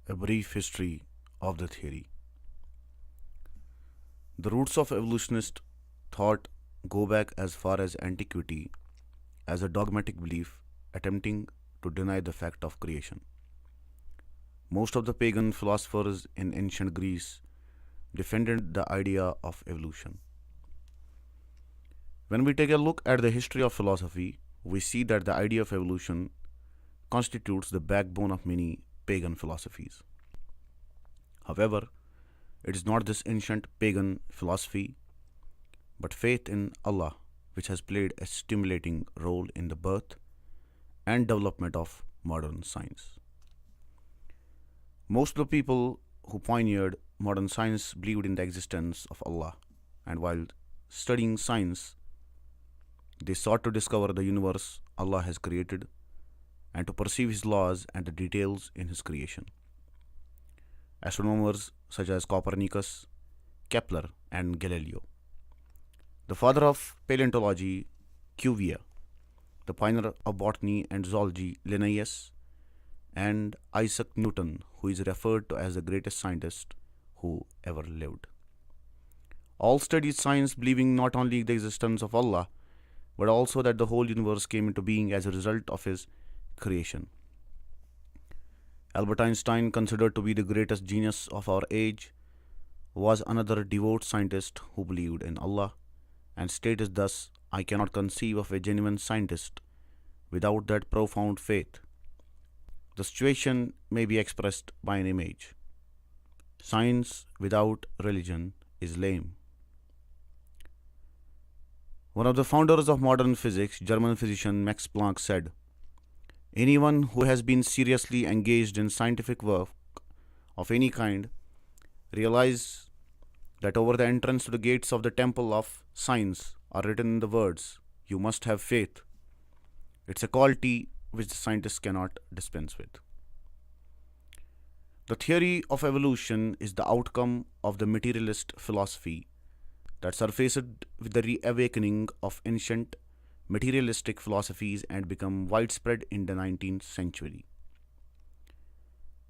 A brief history of the theory. The roots of evolutionist thought go back as far as antiquity as a dogmatic belief attempting to deny the fact of creation. Most of the pagan philosophers in ancient Greece defended the idea of evolution. When we take a look at the history of philosophy, we see that the idea of evolution constitutes the backbone of many pagan philosophies. However, it is not this ancient pagan philosophy, but faith in Allah which has played a stimulating role in the birth and development of modern science. Most of the people who pioneered modern science believed in the existence of Allah, and while studying science, they sought to discover the universe Allah has created and to perceive His laws and the details in His creation. Astronomers such as Copernicus, Kepler, and Galileo, the father of paleontology, Cuvier, the pioneer of botany and zoology, Linnaeus, and Isaac Newton, who is referred to as the greatest scientist who ever lived. All studied science believing not only the existence of Allah, but also that the whole universe came into being as a result of His creation. Albert Einstein, considered to be the greatest genius of our age, was another devout scientist who believed in Allah and stated thus, "I cannot conceive of a genuine scientist without that profound faith." The situation may be expressed by an image. Science without religion is lame. One of the founders of modern physics, German physician Max Planck, said, "Anyone who has been seriously engaged in scientific work of any kind realizes that over the entrance to the gates of the temple of science are written the words, 'You must have faith.' It's a quality which the scientists cannot dispense with." The theory of evolution is the outcome of the materialist philosophy that surfaced with the reawakening of ancient materialistic philosophies and become widespread in the 19th century.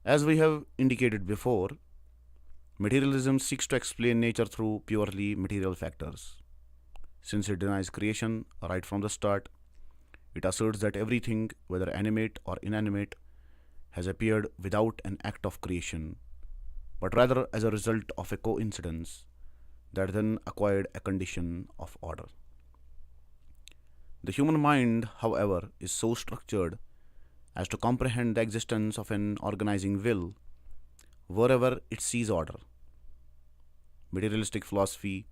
As we have indicated before, materialism seeks to explain nature through purely material factors. Since it denies creation right from the start, it asserts that everything, whether animate or inanimate, has appeared without an act of creation, but rather as a result of a coincidence that then acquired a condition of order. The human mind, however, is so structured as to comprehend the existence of an organizing will wherever it sees order. Materialistic philosophy,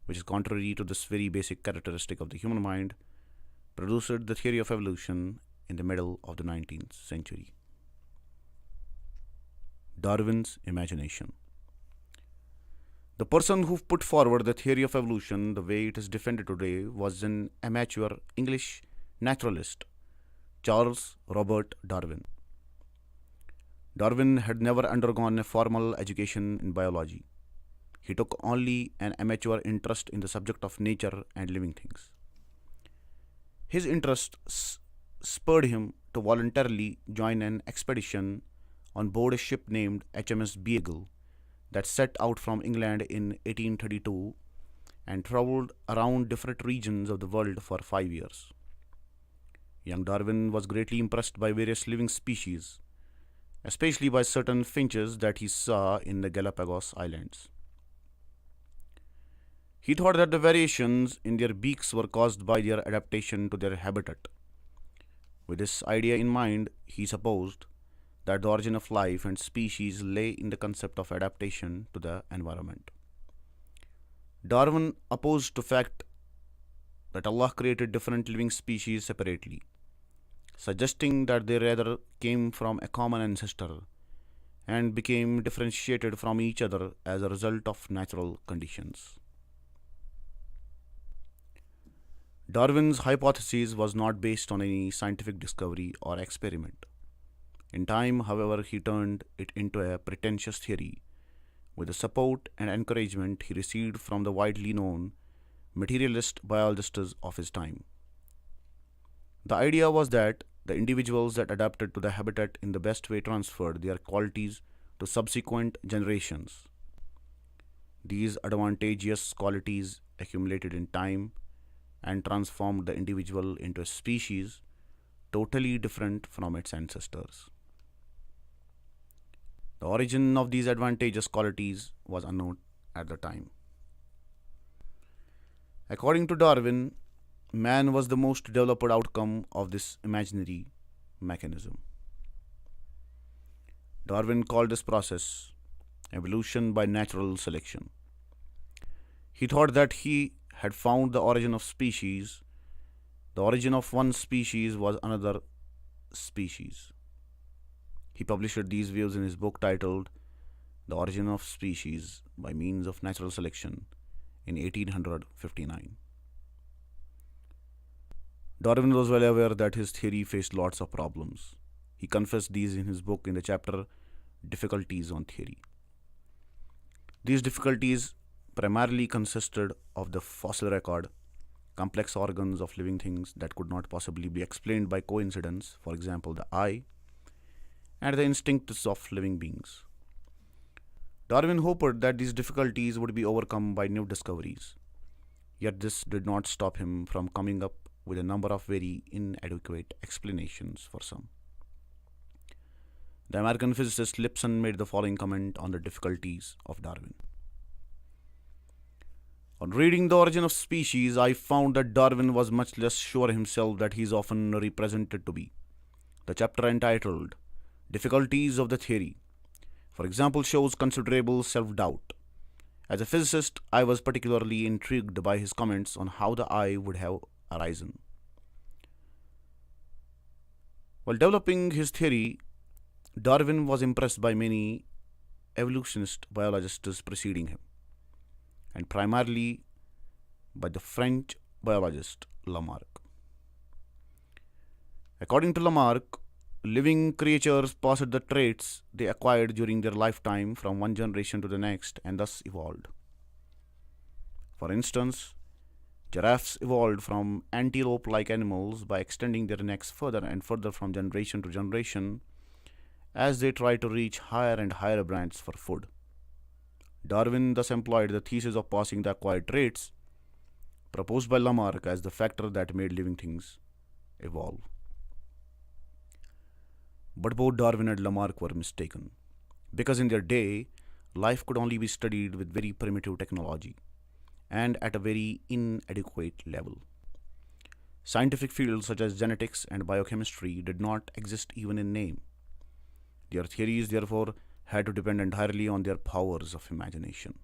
which is contrary to this very basic characteristic of the human mind, produced the theory of evolution in the middle of the 19th century. Darwin's imagination. The person who put forward the theory of evolution the way it is defended today was an amateur English naturalist, Charles Robert Darwin. Darwin had never undergone a formal education in biology. He took only an amateur interest in the subject of nature and living things. His interest spurred him to voluntarily join an expedition on board a ship named HMS Beagle that set out from England in 1832 and traveled around different regions of the world for 5 years. Young Darwin was greatly impressed by various living species, especially by certain finches that he saw in the Galapagos Islands. He thought that the variations in their beaks were caused by their adaptation to their habitat. With this idea in mind, he supposed that the origin of life and species lay in the concept of adaptation to the environment. Darwin opposed the fact that Allah created different living species separately, suggesting that they rather came from a common ancestor and became differentiated from each other as a result of natural conditions. Darwin's hypothesis was not based on any scientific discovery or experiment. In time, however, he turned it into a pretentious theory with the support and encouragement he received from the widely known materialist biologists of his time. The idea was that the individuals that adapted to the habitat in the best way transferred their qualities to subsequent generations. These advantageous qualities accumulated in time and transformed the individual into a species totally different from its ancestors. The origin of these advantageous qualities was unknown at the time. According to Darwin, man was the most developed outcome of this imaginary mechanism. Darwin called this process evolution by natural selection. He thought that he had found the origin of species. The origin of one species was another species. He published these views in his book titled The Origin of Species by Means of Natural Selection in 1859. Darwin was well aware that his theory faced lots of problems. He confessed these in his book in the chapter Difficulties on Theory. These difficulties primarily consisted of the fossil record, complex organs of living things that could not possibly be explained by coincidence, for example, the eye, and the instincts of living beings. Darwin hoped that these difficulties would be overcome by new discoveries, yet this did not stop him from coming up with a number of very inadequate explanations for some. The American physicist Lipson made the following comment on the difficulties of Darwin. On reading The Origin of Species, I found that Darwin was much less sure himself that he is often represented to be. The chapter entitled Difficulties of the Theory, for example, shows considerable self-doubt. As a physicist, I was particularly intrigued by his comments on how the eye would have arisen. While developing his theory, Darwin was impressed by many evolutionist biologists preceding him, and primarily by the French biologist Lamarck. According to Lamarck, living creatures passed the traits they acquired during their lifetime from one generation to the next and thus evolved. For instance, giraffes evolved from antelope-like animals by extending their necks further and further from generation to generation as they tried to reach higher and higher branches for food. Darwin thus employed the thesis of passing the acquired traits proposed by Lamarck as the factor that made living things evolve. But both Darwin and Lamarck were mistaken, because in their day, life could only be studied with very primitive technology and at a very inadequate level. Scientific fields such as genetics and biochemistry did not exist even in name. Their theories, therefore, had to depend entirely on their powers of imagination.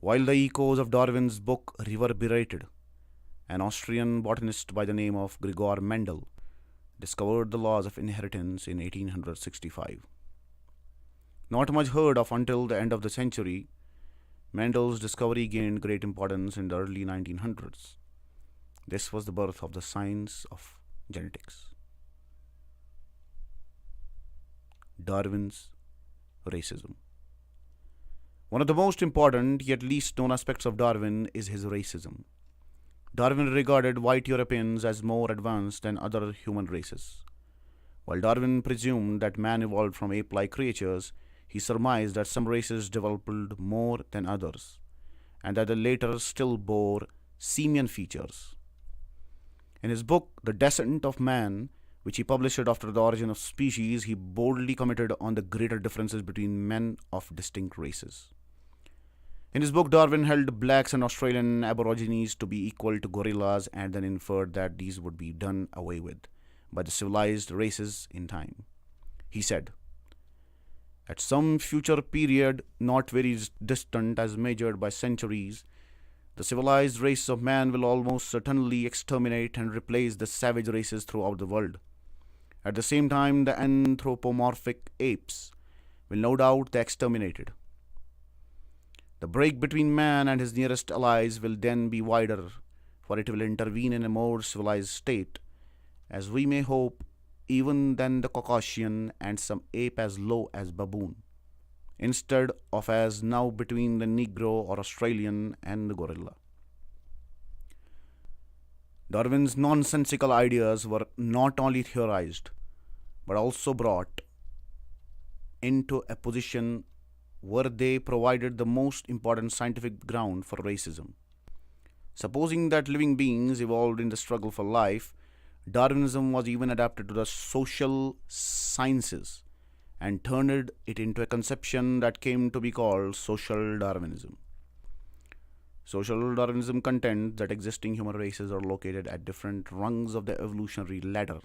While the echoes of Darwin's book reverberated, an Austrian botanist by the name of Gregor Mendel discovered the laws of inheritance in 1865. Not much heard of until the end of the century, Mendel's discovery gained great importance in the early 1900s. This was the birth of the science of genetics. Darwin's racism. One of the most important yet least known aspects of Darwin is his racism. Darwin regarded white Europeans as more advanced than other human races. While Darwin presumed that man evolved from ape-like creatures, he surmised that some races developed more than others, and that the latter still bore simian features. In his book, The Descent of Man, which he published after The Origin of Species, he boldly commented on the greater differences between men of distinct races. In his book, Darwin held blacks and Australian Aborigines to be equal to gorillas and then inferred that these would be done away with by the civilized races in time. He said, "At some future period, not very distant as measured by centuries, the civilized race of man will almost certainly exterminate and replace the savage races throughout the world. At the same time, the anthropomorphic apes will no doubt be exterminated. The break between man and his nearest allies will then be wider, for it will intervene in a more civilized state, as we may hope, even than the Caucasian and some ape as low as baboon, instead of as now between the Negro or Australian and the gorilla." Darwin's nonsensical ideas were not only theorized, but also brought into a position where they provided the most important scientific ground for racism. Supposing that living beings evolved in the struggle for life, Darwinism was even adapted to the social sciences and turned it into a conception that came to be called social Darwinism. Social Darwinism contends that existing human races are located at different rungs of the evolutionary ladder,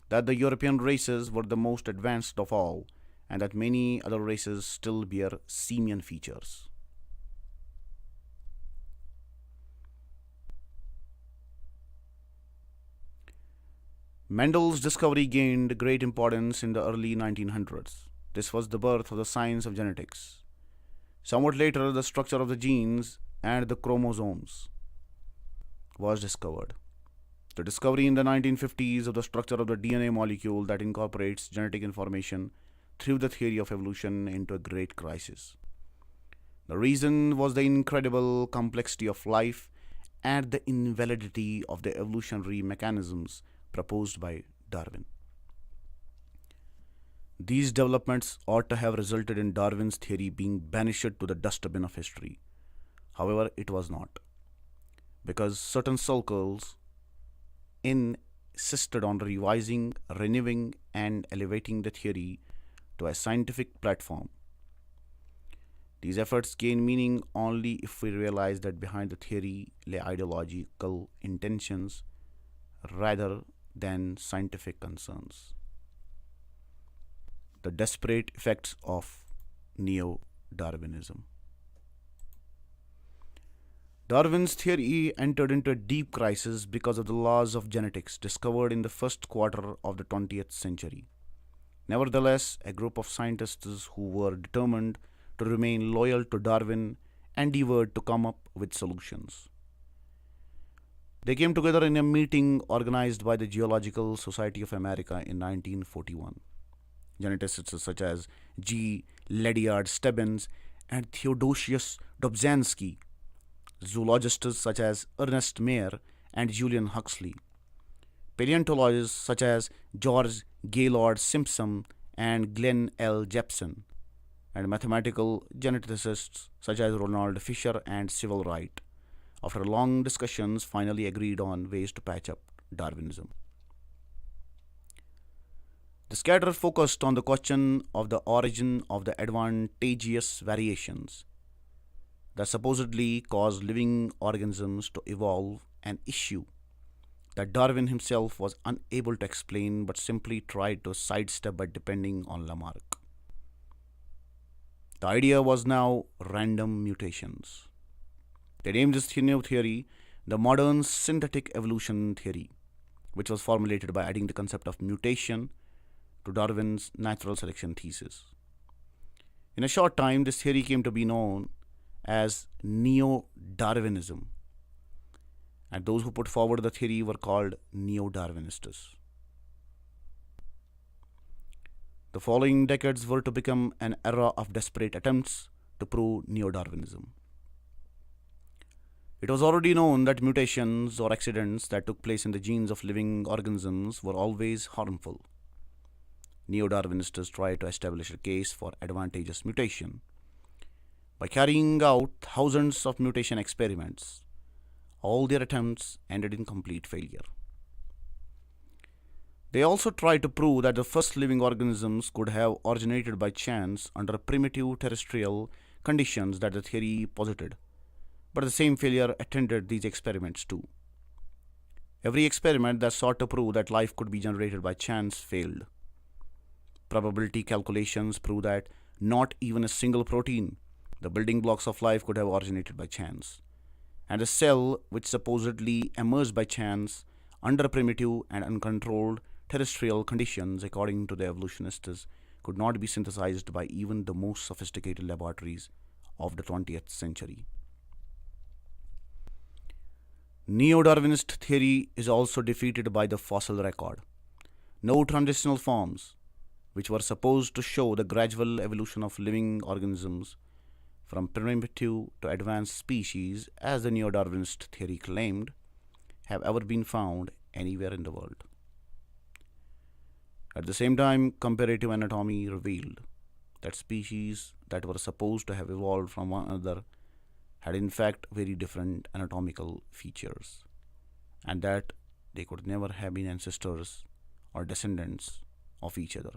that the European races were the most advanced of all, and that many other races still bear simian features. Mendel's discovery gained great importance in the early 1900s. This was the birth of the science of genetics. Somewhat later, the structure of the genes and the chromosomes was discovered. The discovery in the 1950s of the structure of the DNA molecule that incorporates genetic information threw the theory of evolution into a great crisis. The reason was the incredible complexity of life and the invalidity of the evolutionary mechanisms proposed by Darwin. These developments ought to have resulted in Darwin's theory being banished to the dustbin of history. However, it was not, because certain circles insisted on revising, renewing, and elevating the theory to a scientific platform. These efforts gain meaning only if we realize that behind the theory lay ideological intentions rather than scientific concerns. The desperate effects of neo-Darwinism. Darwin's theory entered into a deep crisis because of the laws of genetics discovered in the first quarter of the 20th century. Nevertheless, a group of scientists who were determined to remain loyal to Darwin endeavored to come up with solutions. They came together in a meeting organized by the Geological Society of America in 1941. Geneticists such as G. Ledyard Stebbins and Theodosius Dobzhansky, zoologists such as Ernest Mayr and Julian Huxley, paleontologists such as George Gaylord Simpson and Glenn L. Jepson, and mathematical geneticists such as Ronald Fisher and Civil Wright, after long discussions, finally agreed on ways to patch up Darwinism. The scatter focused on the question of the origin of the advantageous variations that supposedly caused living organisms to evolve, an issue that Darwin himself was unable to explain but simply tried to sidestep by depending on Lamarck. The idea was now random mutations. They named this new theory the modern synthetic evolution theory, which was formulated by adding the concept of mutation to Darwin's natural selection thesis. In a short time, this theory came to be known as neo-Darwinism, and those who put forward the theory were called neo-Darwinists. The following decades were to become an era of desperate attempts to prove neo-Darwinism. It was already known that mutations or accidents that took place in the genes of living organisms were always harmful. Neo-Darwinists tried to establish a case for advantageous mutation by carrying out thousands of mutation experiments. All their attempts ended in complete failure. They also tried to prove that the first living organisms could have originated by chance under primitive terrestrial conditions that the theory posited. But the same failure attended these experiments too. Every experiment that sought to prove that life could be generated by chance failed. Probability calculations prove that not even a single protein, the building blocks of life, could have originated by chance. And a cell which supposedly emerged by chance under primitive and uncontrolled terrestrial conditions, according to the evolutionists, could not be synthesized by even the most sophisticated laboratories of the 20th century. Neo-Darwinist theory is also defeated by the fossil record. No transitional forms, which were supposed to show the gradual evolution of living organisms from primitive to advanced species, as the neo-Darwinist theory claimed, have ever been found anywhere in the world. At the same time, comparative anatomy revealed that species that were supposed to have evolved from one another had in fact very different anatomical features, and that they could never have been ancestors or descendants of each other.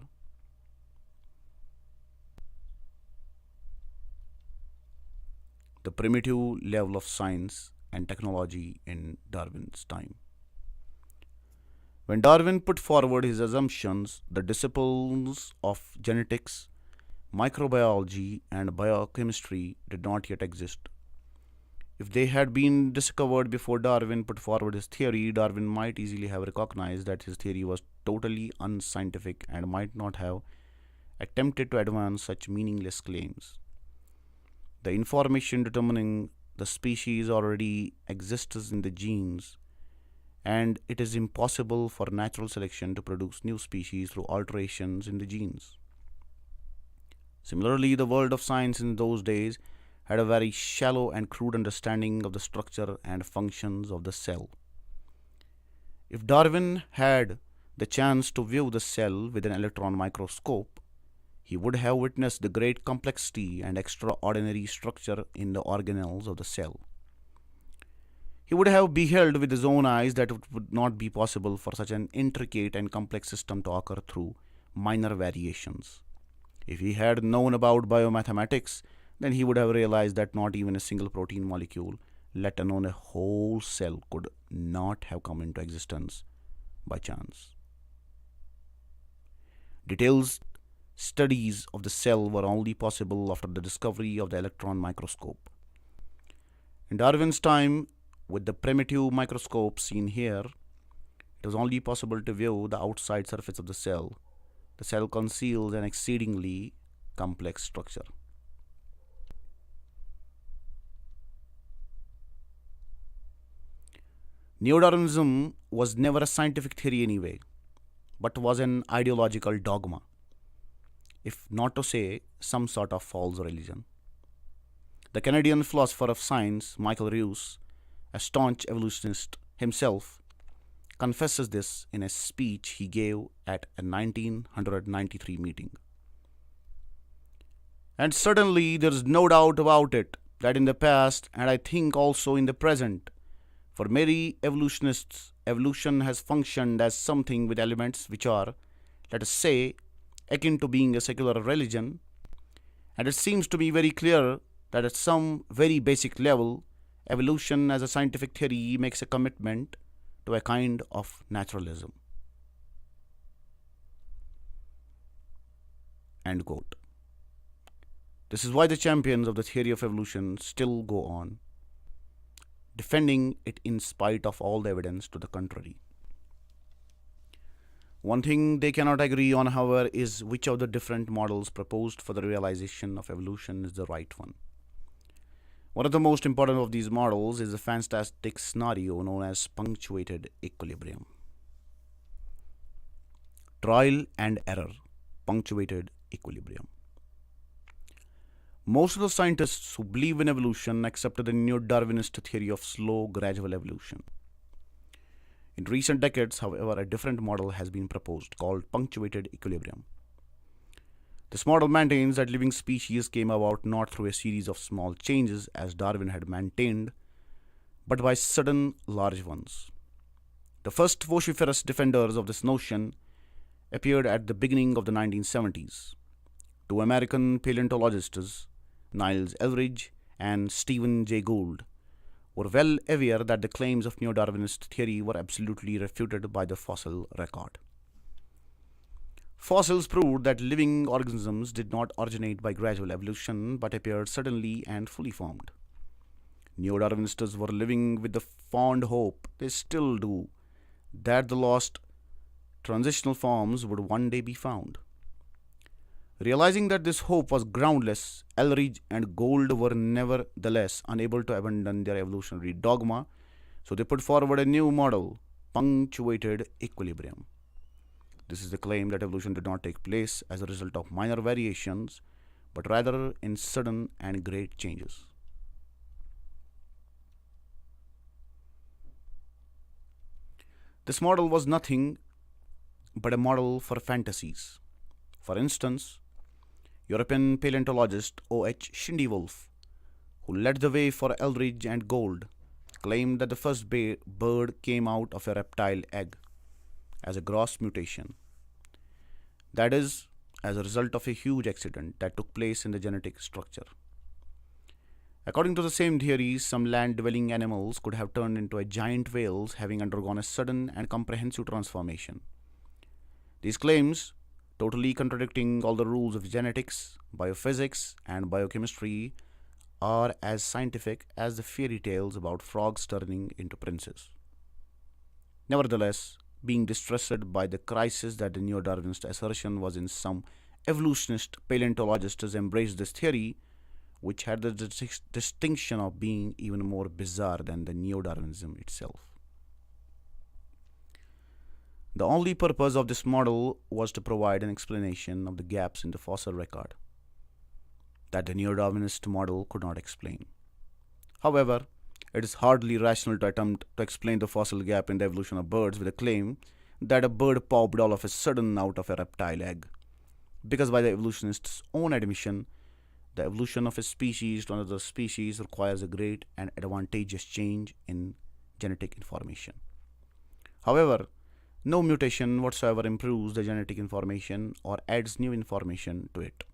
The primitive level of science and technology in Darwin's time. When Darwin put forward his assumptions, the disciplines of genetics, microbiology, and biochemistry did not yet exist. If they had been discovered before Darwin put forward his theory, Darwin might easily have recognized that his theory was totally unscientific and might not have attempted to advance such meaningless claims. The information determining the species already exists in the genes, and it is impossible for natural selection to produce new species through alterations in the genes. Similarly, the world of science in those days had a very shallow and crude understanding of the structure and functions of the cell. If Darwin had the chance to view the cell with an electron microscope, he would have witnessed the great complexity and extraordinary structure in the organelles of the cell. He would have beheld with his own eyes that it would not be possible for such an intricate and complex system to occur through minor variations. If he had known about biomathematics, then he would have realized that not even a single protein molecule, let alone a whole cell, could not have come into existence by chance. Detailed studies of the cell were only possible after the discovery of the electron microscope. In Darwin's time, with the primitive microscope seen here, it was only possible to view the outside surface of the cell. The cell conceals an exceedingly complex structure. Neo-Darwinism was never a scientific theory anyway, but was an ideological dogma, if not to say some sort of false religion. The Canadian philosopher of science, Michael Ruse, a staunch evolutionist himself, confesses this in a speech he gave at a 1993 meeting. And certainly there is no doubt about it that in the past, and I think also in the present, for many evolutionists, evolution has functioned as something with elements which are, let us say, akin to being a secular religion, and it seems to be very clear that at some very basic level, evolution as a scientific theory makes a commitment to a kind of naturalism. End quote. This is why the champions of the theory of evolution still go on, defending it in spite of all the evidence to the contrary. One thing they cannot agree on, however, is which of the different models proposed for the realization of evolution is the right one. One of the most important of these models is a fantastic scenario known as punctuated equilibrium. Trial and error, punctuated equilibrium. Most of the scientists who believe in evolution accept the neo-Darwinist theory of slow, gradual evolution. In recent decades, however, a different model has been proposed called punctuated equilibrium. This model maintains that living species came about not through a series of small changes, as Darwin had maintained, but by sudden large ones. The first vociferous defenders of this notion appeared at the beginning of the 1970s. Two American paleontologists, Niles Eldredge and Stephen Jay Gould, were well aware that the claims of neo-Darwinist theory were absolutely refuted by the fossil record. Fossils proved that living organisms did not originate by gradual evolution but appeared suddenly and fully formed. Neo-Darwinists were living with the fond hope, they still do, that the lost transitional forms would one day be found. Realizing that this hope was groundless, Eldredge and Gould were nevertheless unable to abandon their evolutionary dogma, so they put forward a new model, punctuated equilibrium. This is the claim that evolution did not take place as a result of minor variations, but rather in sudden and great changes. This model was nothing but a model for fantasies. For instance, European paleontologist O.H. Schindewolf, who led the way for Eldridge and Gould, claimed that the first bird came out of a reptile egg as a gross mutation. That is, as a result of a huge accident that took place in the genetic structure. According to the same theory, some land-dwelling animals could have turned into a giant whales having undergone a sudden and comprehensive transformation. These claims, totally contradicting all the rules of genetics, biophysics, and biochemistry, are as scientific as the fairy tales about frogs turning into princes. Nevertheless, being distressed by the crisis that the neo-Darwinist assertion was in, some evolutionist paleontologists embraced this theory, which had the distinction of being even more bizarre than the neo-Darwinism itself. The only purpose of this model was to provide an explanation of the gaps in the fossil record that the neo-Darwinist model could not explain. However, it is hardly rational to attempt to explain the fossil gap in the evolution of birds with a claim that a bird popped all of a sudden out of a reptile egg, because by the evolutionists' own admission, the evolution of a species to another species requires a great and advantageous change in genetic information. However, no mutation whatsoever improves the genetic information or adds new information to it.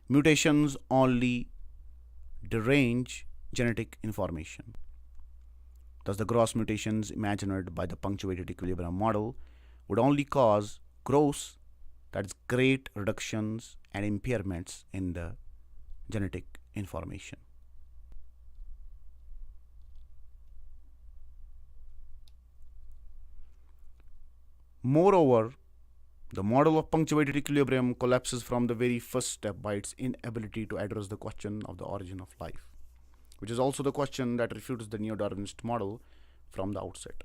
Mutations only derange genetic information. Thus, the gross mutations imagined by the punctuated equilibrium model would only cause gross, that is, great reductions and impairments in the genetic information. Moreover, the model of punctuated equilibrium collapses from the very first step by its inability to address the question of the origin of life, which is also the question that refutes the neo-Darwinist model from the outset.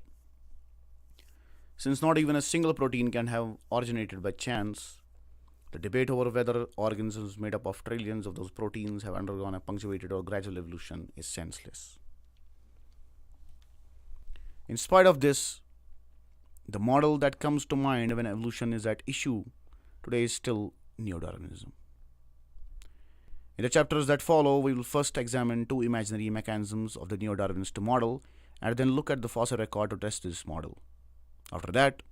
Since not even a single protein can have originated by chance, the debate over whether organisms made up of trillions of those proteins have undergone a punctuated or gradual evolution is senseless. In spite of this, the model that comes to mind when evolution is at issue today is still neo-Darwinism. In the chapters that follow, we will first examine two imaginary mechanisms of the neo-Darwinist model and then look at the fossil record to test this model. After that,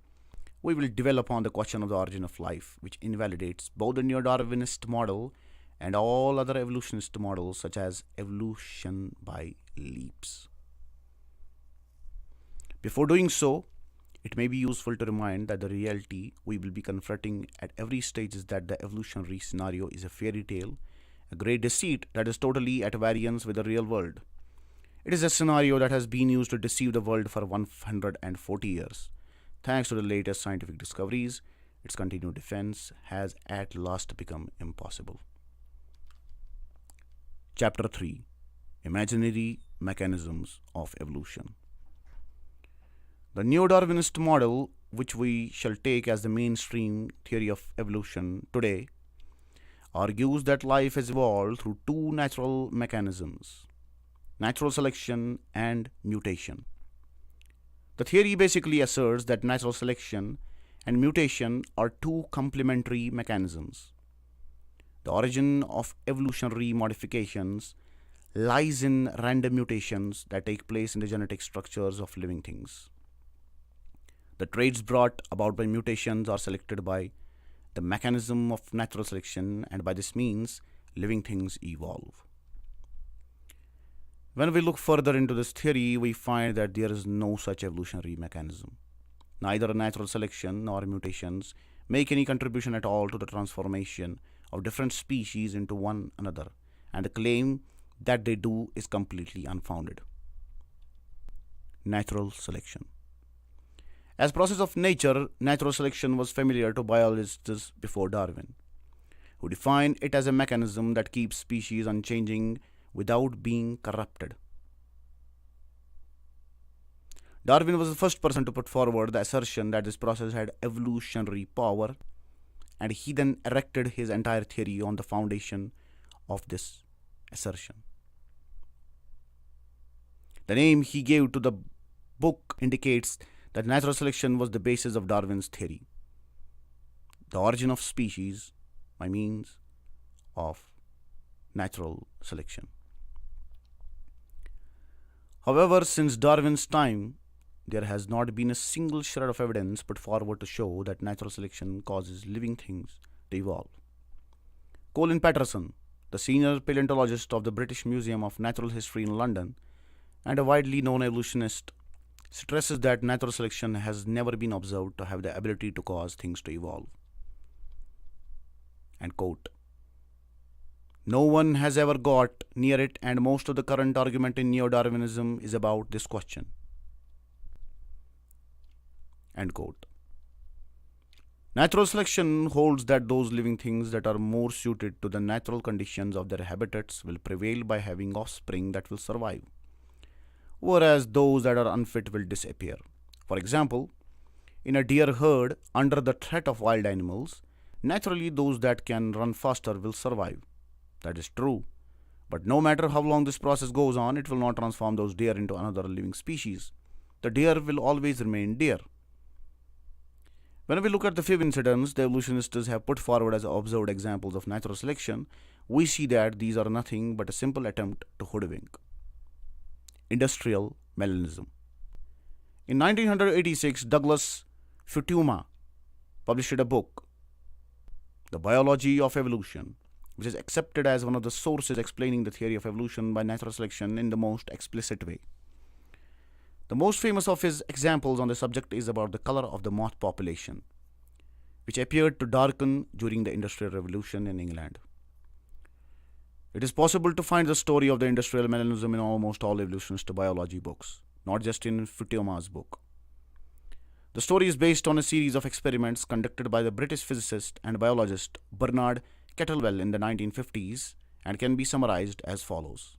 we will dwell upon the question of the origin of life, which invalidates both the neo-Darwinist model and all other evolutionist models such as evolution by leaps. Before doing so, it may be useful to remind that the reality we will be confronting at every stage is that the evolutionary scenario is a fairy tale, a great deceit that is totally at variance with the real world. It is a scenario that has been used to deceive the world for 140 years. Thanks to the latest scientific discoveries, its continued defense has at last become impossible. Chapter 3: Imaginary Mechanisms of Evolution. The neo-Darwinist model, which we shall take as the mainstream theory of evolution today, argues that life has evolved through two natural mechanisms: natural selection and mutation. The theory basically asserts that natural selection and mutation are two complementary mechanisms. The origin of evolutionary modifications lies in random mutations that take place in the genetic structures of living things. The traits brought about by mutations are selected by the mechanism of natural selection, and by this means, living things evolve. When we look further into this theory, we find that there is no such evolutionary mechanism. Neither natural selection nor mutations make any contribution at all to the transformation of different species into one another, and the claim that they do is completely unfounded. Natural selection. As process of nature, natural selection was familiar to biologists before Darwin, who defined it as a mechanism that keeps species unchanging without being corrupted. Darwin was the first person to put forward the assertion that this process had evolutionary power, and he then erected his entire theory on the foundation of this assertion. The name he gave to the book indicates that natural selection was the basis of Darwin's theory, the origin of species by means of natural selection. However, since Darwin's time, there has not been a single shred of evidence put forward to show that natural selection causes living things to evolve. Colin Patterson, the senior paleontologist of the British Museum of Natural History in London and a widely known evolutionist, stresses that natural selection has never been observed to have the ability to cause things to evolve. And quote, "No one has ever got near it, and most of the current argument in neo-Darwinism is about this question." End quote. Natural selection holds that those living things that are more suited to the natural conditions of their habitats will prevail by having offspring that will survive, whereas those that are unfit will disappear. For example, in a deer herd under the threat of wild animals, naturally those that can run faster will survive. That is true, but no matter how long this process goes on, it will not transform those deer into another living species. The deer will always remain deer. When we look at the few incidents the evolutionists have put forward as observed examples of natural selection, we see that these are nothing but a simple attempt to hoodwink. Industrial melanism. In 1986, Douglas Futuyma published a book, The Biology of Evolution, which is accepted as one of the sources explaining the theory of evolution by natural selection in the most explicit way. The most famous of his examples on the subject is about the color of the moth population, which appeared to darken during the Industrial Revolution in England. It is possible to find the story of the industrial melanism in almost all evolutionist biology books, not just in Futuyma's book. The story is based on a series of experiments conducted by the British physicist and biologist Bernard Kettlewell in the 1950s and can be summarized as follows.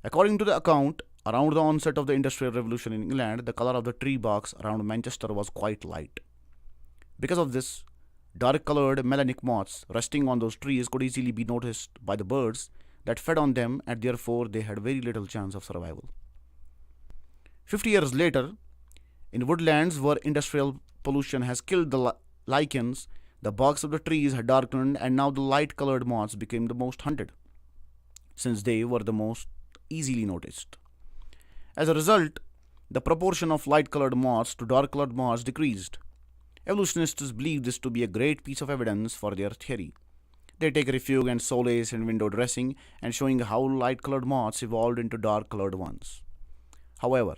According to the account, around the onset of the Industrial Revolution in England, the color of the tree barks around Manchester was quite light. Because of this, dark-colored melanic moths resting on those trees could easily be noticed by the birds that fed on them, and therefore they had very little chance of survival. 50 years later, in woodlands where industrial pollution has killed the lichens, the barks of the trees had darkened, and now the light-colored moths became the most hunted, since they were the most easily noticed. As a result, the proportion of light-colored moths to dark-colored moths decreased. Evolutionists believe this to be a great piece of evidence for their theory. They take refuge and solace in window dressing and showing how light-colored moths evolved into dark-colored ones. However,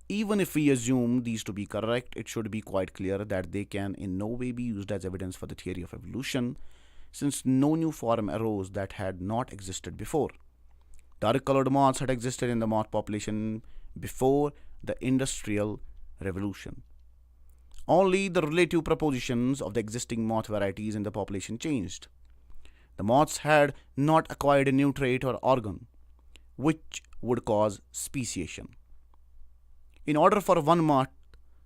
even if we assume these to be correct, it should be quite clear that they can in no way be used as evidence for the theory of evolution, since no new form arose that had not existed before. Dark-colored moths had existed in the moth population before the Industrial Revolution. Only the relative proportions of the existing moth varieties in the population changed. The moths had not acquired a new trait or organ, which would cause speciation. In order for one moth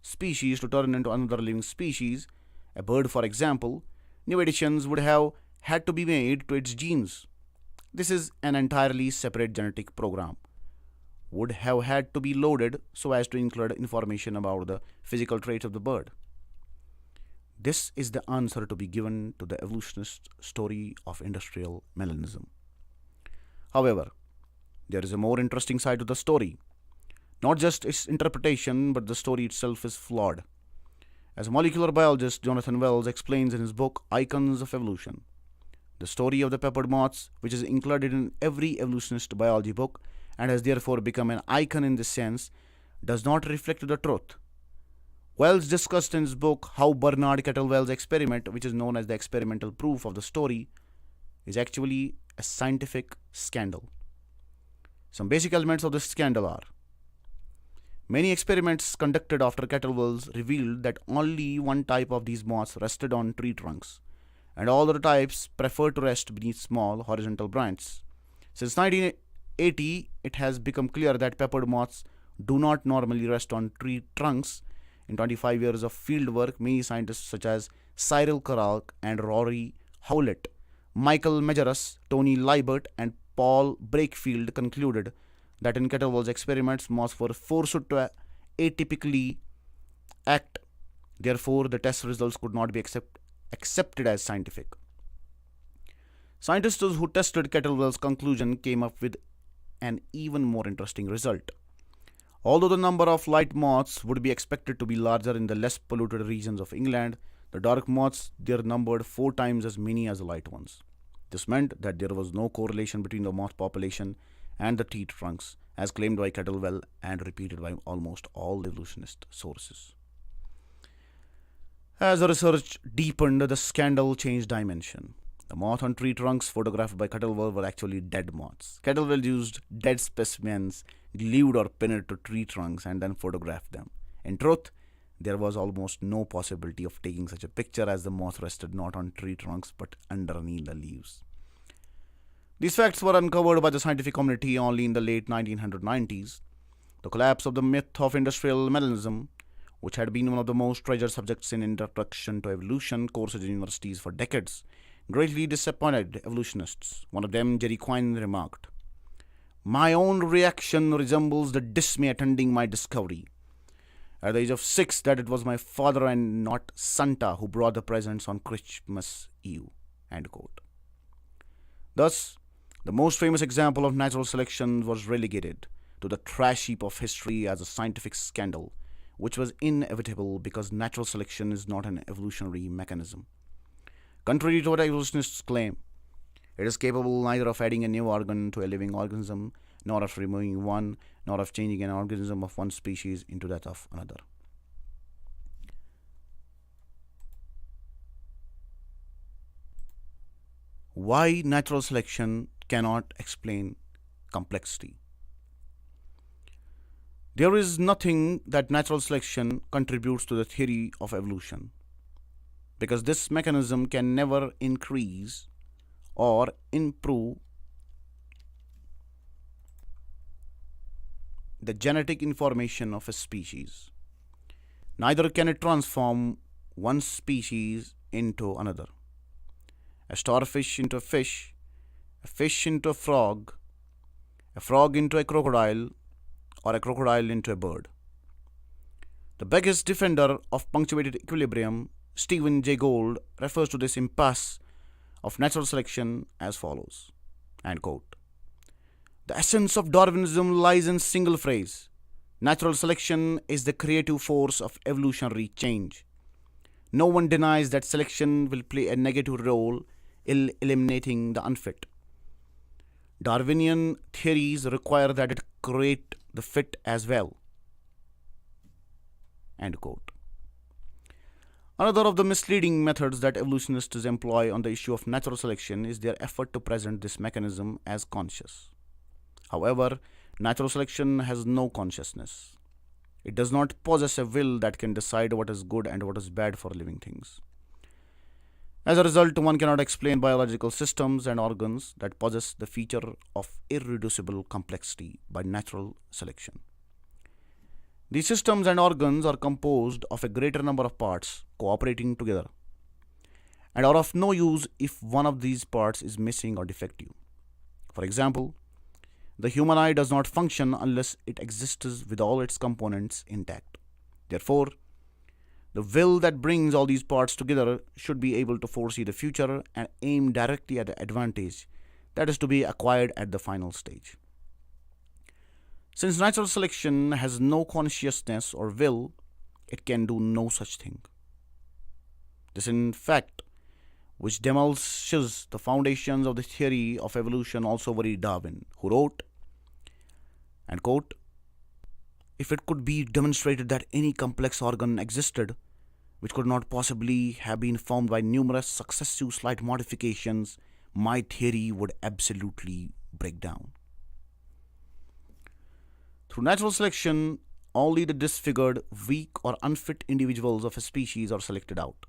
species to turn into another living species, a bird for example, new additions would have had to be made to its genes. This is an entirely separate genetic program, would have had to be loaded so as to include information about the physical traits of the bird. This is the answer to be given to the evolutionist story of industrial melanism. However, there is a more interesting side to the story. Not just its interpretation, but the story itself is flawed. As molecular biologist Jonathan Wells explains in his book Icons of Evolution, the story of the peppered moths, which is included in every evolutionist biology book and has therefore become an icon in this sense, does not reflect the truth. Wells discussed in his book how Bernard Kettlewell's experiment, which is known as the experimental proof of the story, is actually a scientific scandal. Some basic elements of this scandal are: many experiments conducted after Kettlewell's revealed that only one type of these moths rested on tree trunks, and all other types preferred to rest beneath small horizontal branches. Since 1980, it has become clear that peppered moths do not normally rest on tree trunks. In 25 years of field work, many scientists such as Cyril Carrack and Rory Howlett, Michael Majerus, Tony Liebert, and Paul Brakefield concluded that in Kettlewell's experiments, moths were forced to atypically act. Therefore, the test results could not be accepted as scientific. Scientists who tested Kettlewell's conclusion came up with an even more interesting result. Although the number of light moths would be expected to be larger in the less polluted regions of England, the dark moths there numbered 4 times as many as the light ones. This meant that there was no correlation between the moth population and the tree trunks, as claimed by Kettlewell and repeated by almost all evolutionist sources. As the research deepened, the scandal changed dimension. The moth on tree trunks photographed by Kettlewell were actually dead moths. Kettlewell used dead specimens glued or pinned to tree trunks and then photographed them. In truth, there was almost no possibility of taking such a picture, as the moth rested not on tree trunks but underneath the leaves. These facts were uncovered by the scientific community only in the late 1990s. The collapse of the myth of industrial melanism, which had been one of the most treasured subjects in Introduction to Evolution courses in universities for decades, greatly disappointed evolutionists. One of them, Jerry Quine, remarked, "My own reaction resembles the dismay attending my discovery at the age of 6 that it was my father and not Santa who brought the presents on Christmas Eve." End quote. Thus, the most famous example of natural selection was relegated to the trash heap of history as a scientific scandal, which was inevitable because natural selection is not an evolutionary mechanism. Contrary to what evolutionists claim, it is capable neither of adding a new organ to a living organism, nor of removing one, nor of changing an organism of one species into that of another. Why natural selection cannot explain complexity? There is nothing that natural selection contributes to the theory of evolution, because this mechanism can never increase or improve the genetic information of a species. Neither can it transform one species into another. A starfish into a fish into a frog into a crocodile, or a crocodile into a bird. The biggest defender of punctuated equilibrium, Stephen Jay Gould, refers to this impasse of natural selection as follows, and quote, "The essence of Darwinism lies in single phrase. Natural selection is the creative force of evolutionary change. No one denies that selection will play a negative role in eliminating the unfit. Darwinian theories require that it create the fit as well." End quote. Another of the misleading methods that evolutionists employ on the issue of natural selection is their effort to present this mechanism as conscious. However, natural selection has no consciousness. It does not possess a will that can decide what is good and what is bad for living things. As a result, one cannot explain biological systems and organs that possess the feature of irreducible complexity by natural selection. These systems and organs are composed of a greater number of parts cooperating together, and are of no use if one of these parts is missing or defective. For example, the human eye does not function unless it exists with all its components intact. Therefore, the will that brings all these parts together should be able to foresee the future and aim directly at the advantage that is to be acquired at the final stage. Since natural selection has no consciousness or will, it can do no such thing. This, in fact, which demolishes the foundations of the theory of evolution, also worried Darwin, who wrote, and quote, "If it could be demonstrated that any complex organ existed which could not possibly have been formed by numerous successive slight modifications, my theory would absolutely break down." Through natural selection, only the disfigured, weak, or unfit individuals of a species are selected out.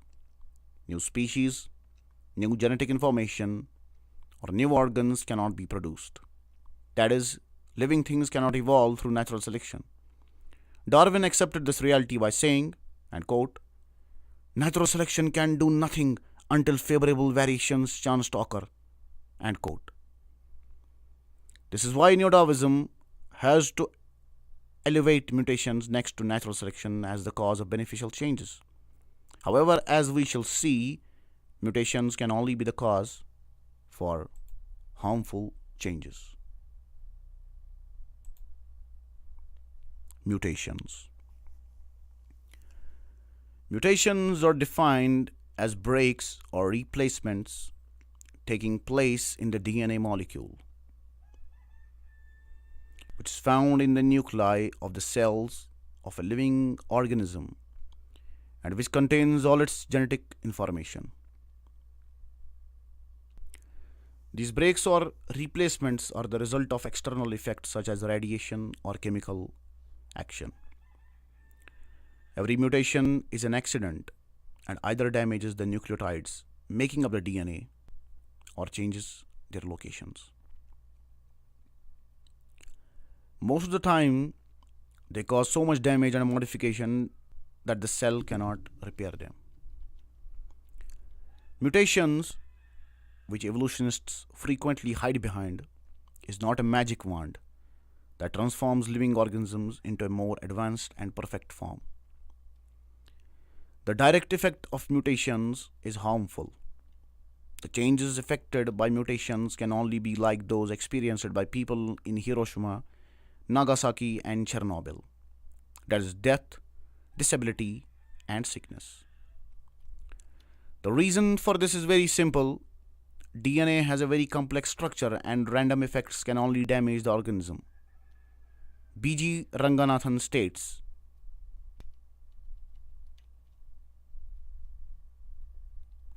New species, new genetic information, or new organs cannot be produced. That is, living things cannot evolve through natural selection. Darwin accepted this reality by saying, and quote, "Natural selection can do nothing until favorable variations chance to occur." End quote. This is why neo-Darwinism has to elevate mutations next to natural selection as the cause of beneficial changes. However, as we shall see, mutations can only be the cause for harmful changes. Mutations. Mutations are defined as breaks or replacements taking place in the DNA molecule, which is found in the nuclei of the cells of a living organism and which contains all its genetic information. These breaks or replacements are the result of external effects such as radiation or chemical action. Every mutation is an accident and either damages the nucleotides making up the DNA or changes their locations. Most of the time, they cause so much damage and modification that the cell cannot repair them. Mutations, which evolutionists frequently hide behind, is not a magic wand that transforms living organisms into a more advanced and perfect form. The direct effect of mutations is harmful. The changes affected by mutations can only be like those experienced by people in Hiroshima, Nagasaki, and Chernobyl. That is death, disability, and sickness. The reason for this is very simple. DNA has a very complex structure and random effects can only damage the organism. B.G. Ranganathan states,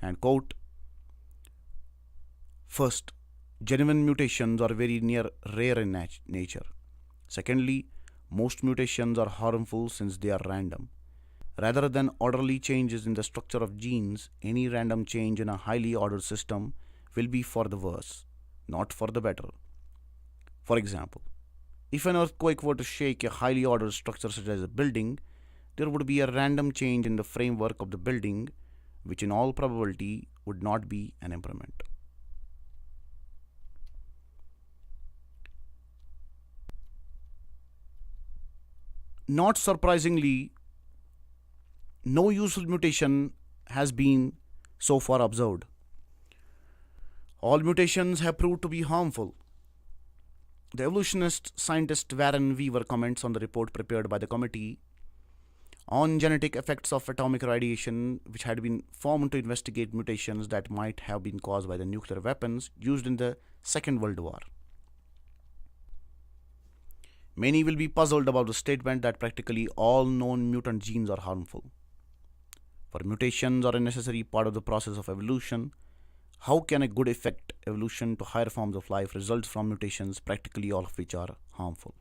and quote, "First, genuine mutations are very near rare in nature. Secondly, most mutations are harmful since they are random. Rather than orderly changes in the structure of genes, any random change in a highly ordered system will be for the worse, not for the better. For example, if an earthquake were to shake a highly ordered structure such as a building, there would be a random change in the framework of the building, which in all probability would not be an improvement." Not surprisingly, no useful mutation has been so far observed. All mutations have proved to be harmful. The evolutionist scientist Warren Weaver comments on the report prepared by the Committee on Genetic Effects of Atomic Radiation, which had been formed to investigate mutations that might have been caused by the nuclear weapons used in the Second World War. Many will be puzzled about the statement that practically all known mutant genes are harmful. For mutations are a necessary part of the process of evolution, how can a good effect evolution to higher forms of life result from mutations, practically all of which are harmful?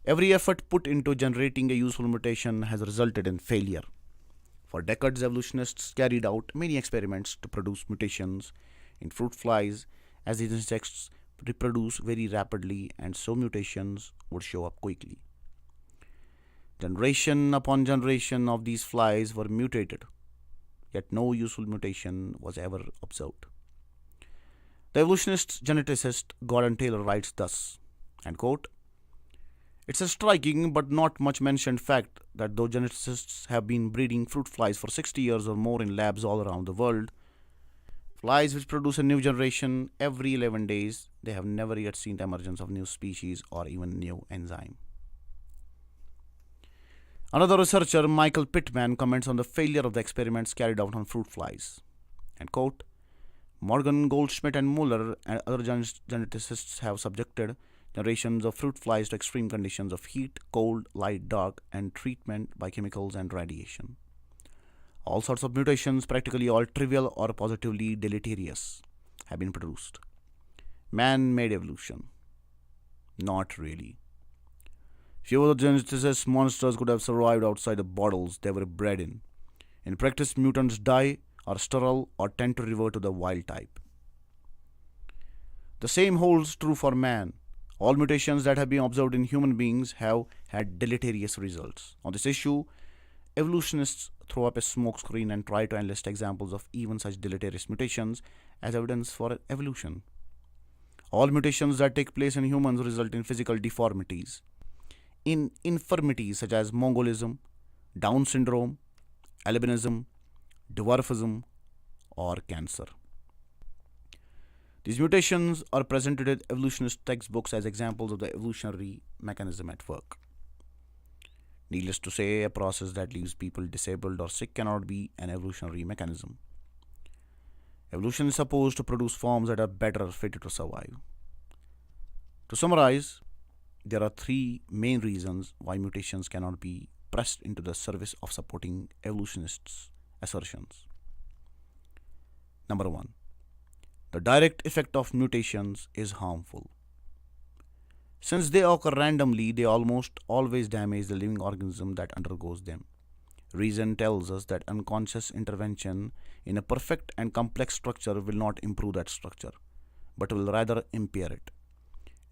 Every effort put into generating a useful mutation has resulted in failure. For decades, evolutionists carried out many experiments to produce mutations in fruit flies, as these insects reproduce very rapidly and so mutations would show up quickly. Generation upon generation of these flies were mutated, yet no useful mutation was ever observed. The evolutionist geneticist Gordon Taylor writes thus, and quote, "It's a striking but not much mentioned fact that though geneticists have been breeding fruit flies for 60 years or more in labs all around the world, flies which produce a new generation every 11 days, they have never yet seen the emergence of new species or even new enzyme." Another researcher, Michael Pittman, comments on the failure of the experiments carried out on fruit flies, and quote, "Morgan, Goldschmidt, and Muller and other geneticists have subjected generations of fruit flies to extreme conditions of heat, cold, light, dark, and treatment by chemicals and radiation. All sorts of mutations, practically all trivial or positively deleterious, have been produced. Man-made evolution? Not really. Few of the geneticist monsters could have survived outside the bottles they were bred in. In practice, mutants die, are sterile, or tend to revert to the wild type. The same holds true for man. All mutations that have been observed in human beings have had deleterious results. On this issue, evolutionists throw up a smokescreen and try to enlist examples of even such deleterious mutations as evidence for evolution. All mutations that take place in humans result in physical deformities, in infirmities such as Mongolism, Down syndrome, albinism, dwarfism, or cancer. These mutations are presented in evolutionist textbooks as examples of the evolutionary mechanism at work. Needless to say, a process that leaves people disabled or sick cannot be an evolutionary mechanism. Evolution is supposed to produce forms that are better fitted to survive. To summarize, there are three main reasons why mutations cannot be pressed into the service of supporting evolutionists' assertions. Number one, the direct effect of mutations is harmful. Since they occur randomly, they almost always damage the living organism that undergoes them. Reason tells us that unconscious intervention in a perfect and complex structure will not improve that structure, but will rather impair it.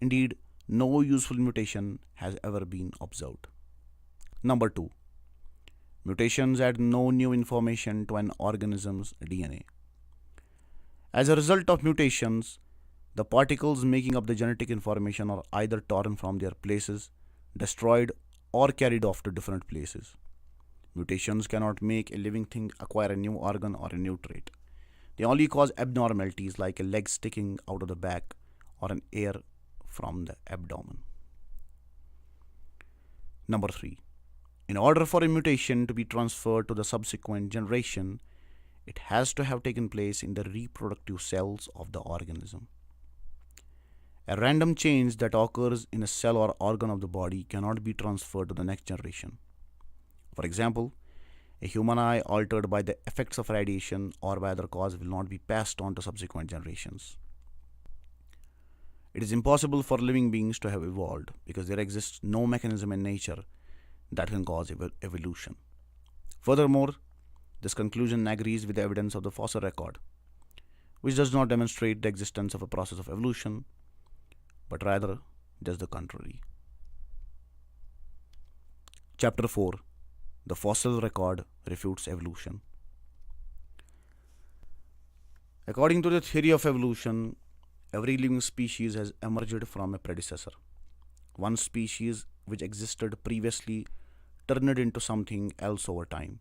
Indeed, no useful mutation has ever been observed. Number two, mutations add no new information to an organism's DNA. As a result of mutations, the particles making up the genetic information are either torn from their places, destroyed, or carried off to different places. Mutations cannot make a living thing acquire a new organ or a new trait. They only cause abnormalities like a leg sticking out of the back or an ear from the abdomen. Number three, in order for a mutation to be transferred to the subsequent generation, it has to have taken place in the reproductive cells of the organism. A random change that occurs in a cell or organ of the body cannot be transferred to the next generation. For example, a human eye altered by the effects of radiation or by other cause will not be passed on to subsequent generations. It is impossible for living beings to have evolved because there exists no mechanism in nature that can cause evolution. Furthermore, this conclusion agrees with the evidence of the fossil record, which does not demonstrate the existence of a process of evolution, but rather just the contrary. Chapter 4, the fossil record refutes evolution. According to the theory of evolution, every living species has emerged from a predecessor. One species which existed previously turned into something else over time,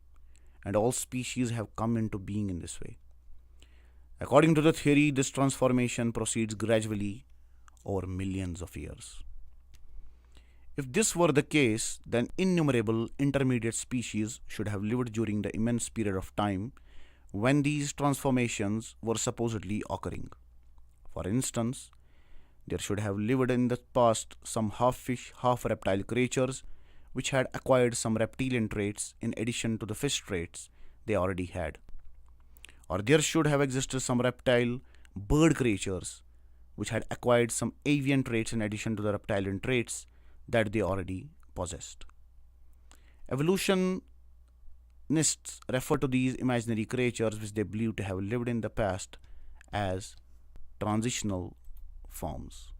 and all species have come into being in this way. According to the theory, this transformation proceeds gradually over millions of years. If this were the case, then innumerable intermediate species should have lived during the immense period of time when these transformations were supposedly occurring. For instance, there should have lived in the past some half fish, half reptile creatures which had acquired some reptilian traits in addition to the fish traits they already had. Or there should have existed some reptile bird creatures which had acquired some avian traits in addition to the reptilian traits that they already possessed. Evolutionists refer to these imaginary creatures which they believe to have lived in the past as transitional forms.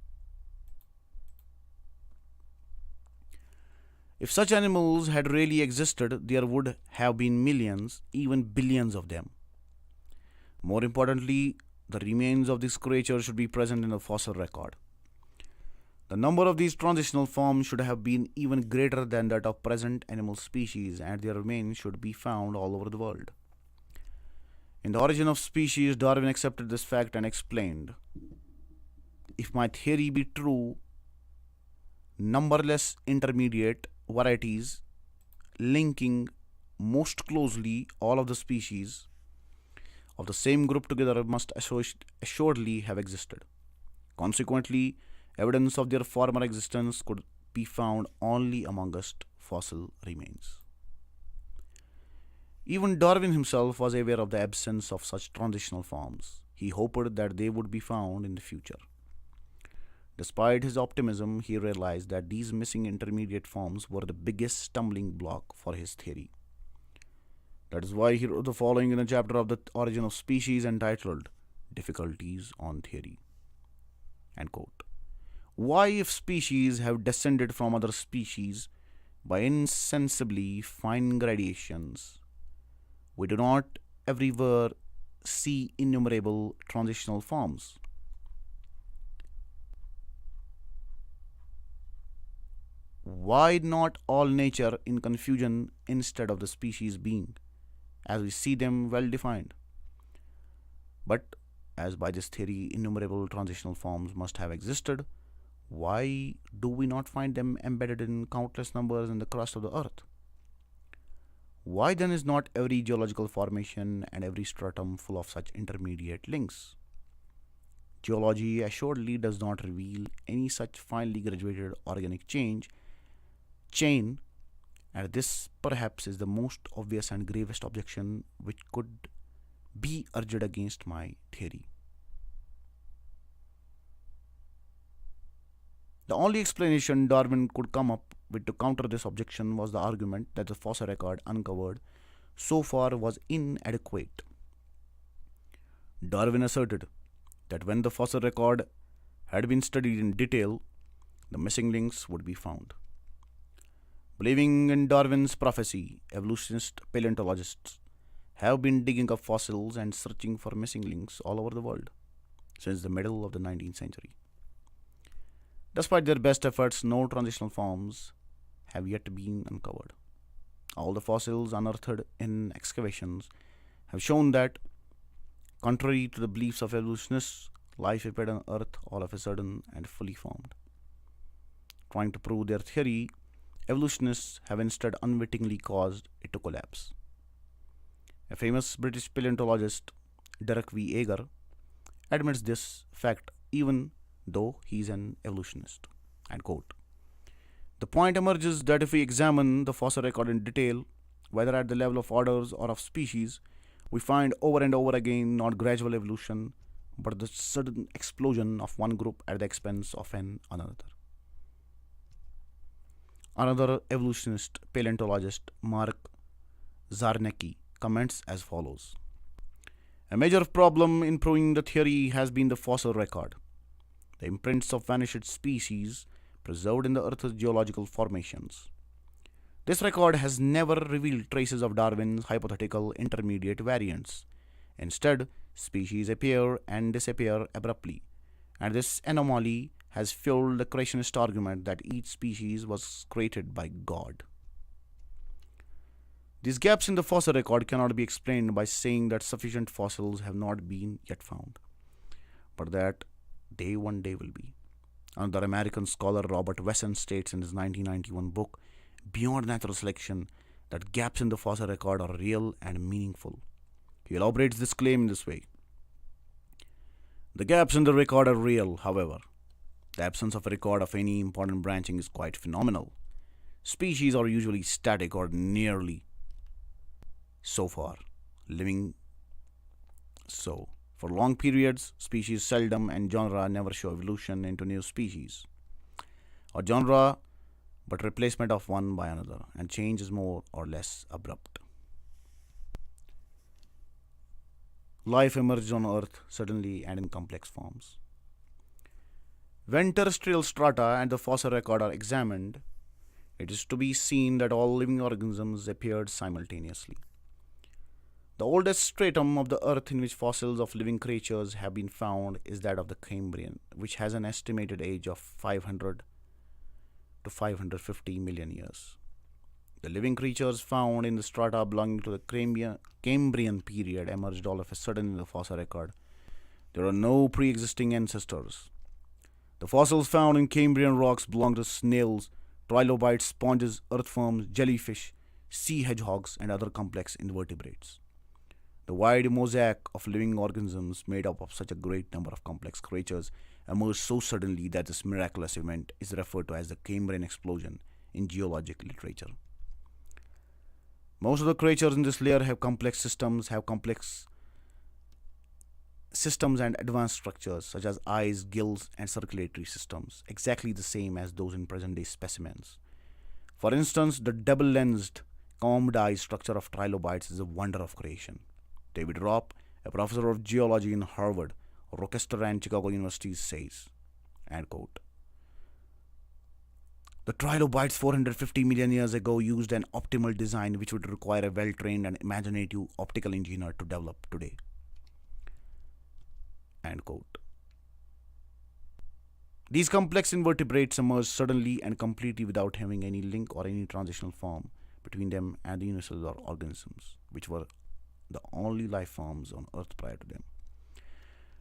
If such animals had really existed, there would have been millions, even billions of them. More importantly, the remains of these creatures should be present in the fossil record. The number of these transitional forms should have been even greater than that of present animal species, and their remains should be found all over the world. In The Origin of Species, Darwin accepted this fact and explained, "If my theory be true, numberless intermediate varieties linking most closely all of the species of the same group together must assuredly have existed. Consequently, evidence of their former existence could be found only amongst fossil remains." Even Darwin himself was aware of the absence of such transitional forms. He hoped that they would be found in the future. Despite his optimism, he realized that these missing intermediate forms were the biggest stumbling block for his theory. That is why he wrote the following in a chapter of The Origin of Species entitled "Difficulties on Theory." End quote. Why, if species have descended from other species by insensibly fine gradations, we do not everywhere see innumerable transitional forms? Why not all nature in confusion instead of the species being, as we see them well defined? But as by this theory innumerable transitional forms must have existed, why do we not find them embedded in countless numbers in the crust of the earth? Why then is not every geological formation and every stratum full of such intermediate links? Geology assuredly does not reveal any such finely graduated organic chain, and this perhaps is the most obvious and gravest objection which could be urged against my theory. The only explanation Darwin could come up with to counter this objection was the argument that the fossil record uncovered so far was inadequate. Darwin asserted that when the fossil record had been studied in detail, the missing links would be found. Believing in Darwin's prophecy, evolutionist paleontologists have been digging up fossils and searching for missing links all over the world since the middle of the 19th century. Despite their best efforts, no transitional forms have yet been uncovered. All the fossils unearthed in excavations have shown that, contrary to the beliefs of evolutionists, life appeared on Earth all of a sudden and fully formed. Trying to prove their theory, evolutionists have instead unwittingly caused it to collapse. A famous British paleontologist, Derek V. Yeager, admits this fact even though he is an evolutionist. And quote, "The point emerges that if we examine the fossil record in detail, whether at the level of orders or of species, we find over and over again not gradual evolution, but the sudden explosion of one group at the expense of another." Another evolutionist paleontologist, Mark Zarnecki, comments as follows: "A major problem in proving the theory has been the fossil record, the imprints of vanished species preserved in the Earth's geological formations. This record has never revealed traces of Darwin's hypothetical intermediate variants. Instead, species appear and disappear abruptly, and this anomaly has fueled the creationist argument that each species was created by God. These gaps in the fossil record cannot be explained by saying that sufficient fossils have not been yet found, but that they one day will be." Another American scholar, Robert Wesson, states in his 1991 book, Beyond Natural Selection, that gaps in the fossil record are real and meaningful. He elaborates this claim in this way: "The gaps in the record are real, however. The absence of a record of any important branching is quite phenomenal. Species are usually static or nearly so far, living so. For long periods, species seldom and genera never show evolution into new species, or genre but replacement of one by another, and change is more or less abrupt. Life emerged on Earth suddenly and in complex forms. When terrestrial strata and the fossil record are examined, it is to be seen that all living organisms appeared simultaneously. The oldest stratum of the Earth in which fossils of living creatures have been found is that of the Cambrian, which has an estimated age of 500 to 550 million years. The living creatures found in the strata belonging to the Cambrian period emerged all of a sudden in the fossil record. There are no pre-existing ancestors. The fossils found in Cambrian rocks belong to snails, trilobites, sponges, earthworms, jellyfish, sea hedgehogs, and other complex invertebrates. The wide mosaic of living organisms made up of such a great number of complex creatures emerged so suddenly that this miraculous event is referred to as the Cambrian explosion in geologic literature. Most of the creatures in this layer have complex systems and advanced structures such as eyes, gills, and circulatory systems, exactly the same as those in present-day specimens. For instance, the double-lensed, combed eye structure of trilobites is a wonder of creation. David Ropp, a professor of geology in Harvard, Rochester, and Chicago universities, says, end quote, "The trilobites 450 million years ago used an optimal design which would require a well-trained and imaginative optical engineer to develop today." End quote. These complex invertebrates emerged suddenly and completely without having any link or any transitional form between them and the unicellular organisms, which were the only life forms on Earth prior to them.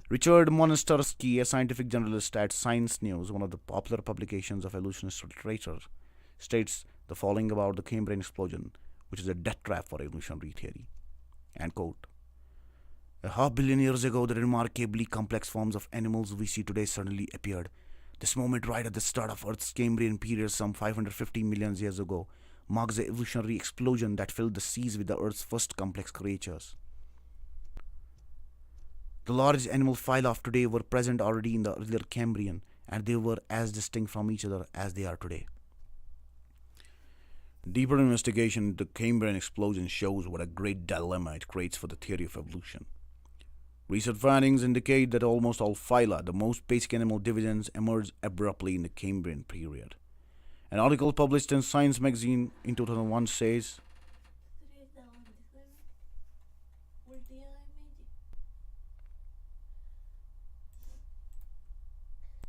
Richard Monastersky, a scientific journalist at Science News, one of the popular publications of evolutionist literature, states the following about the Cambrian explosion, which is a death trap for evolutionary theory. And quote, a half billion years ago, the remarkably complex forms of animals we see today suddenly appeared. This moment, right at the start of Earth's Cambrian period, some 550 million years ago, marks the evolutionary explosion that filled the seas with the Earth's first complex creatures. The large animal phyla of today were present already in the earlier Cambrian, and they were as distinct from each other as they are today. Deeper investigation into the Cambrian explosion shows what a great dilemma it creates for the theory of evolution. Recent findings indicate that almost all phyla, the most basic animal divisions, emerged abruptly in the Cambrian period. An article published in Science magazine in 2001 says,